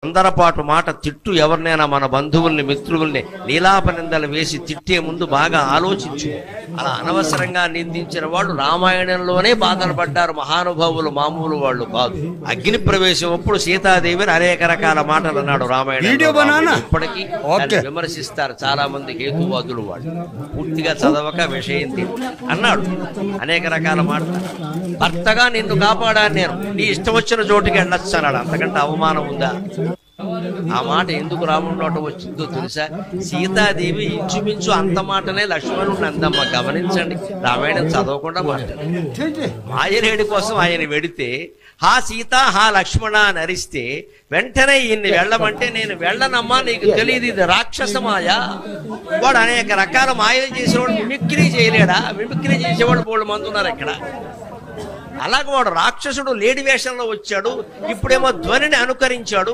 తొందరపాటు మాట తిట్టు. ఎవరినైనా మన బంధువుల్ని మిత్రుల్ని నీలాపనిందలు వేసి తిట్టే ముందు బాగా ఆలోచించు. అలా అనవసరంగా నిందించిన వాళ్ళు రామాయణంలోనే బాధలు పడ్డారు మహానుభావులు, మామూలు వాళ్ళు కాదు. అగ్ని ప్రవేశం అప్పుడు సీతాదేవిని అనేక రకాల మాటలు అన్నాడు రామాయణం. ఇప్పటికీ విమర్శిస్తారు చాలా మంది హేతువాదులు. వాళ్ళు పూర్తిగా చదవక విషయం అన్నాడు అనేక రకాల మాటలు. భర్తగా నిన్ను కాపాడాను నేను, నీ ఇష్టం వచ్చిన చోటుకి వెళ్ళొచ్చు అన్నాడు. అంతకంటే అవమానం ఉందా? ఆ మాట ఎందుకు రాముడి నోట వచ్చిందో తెలుసా? సీతాదేవి ఇంచుమించు అంత మాటనే లక్ష్మణుడు అందమ్మ. గమనించండి, రామాయణం చదవకుండా మాట్లాడు. మాయలేడి కోసం ఆయన వెడితే హా సీత హా లక్ష్మణ అని అరిస్తే వెంటనే ఈయన్ని వెళ్ళమంటే నేను వెళ్ళనమ్మా, నీకు తెలియదు ఇది రాక్షస మాయ. వాడు అనేక రకాల మాయలు చేసేవాడు మిమిక్రీ చేయలేడా? మిమిక్రీ చేసేవాడు బోళ్ళు మంది ఉన్నారు ఇక్కడ. అలాగే వాడు రాక్షసుడు లేడి వేషంలో వచ్చాడు, ఇప్పుడేమో ధ్వనిని అనుకరించాడు.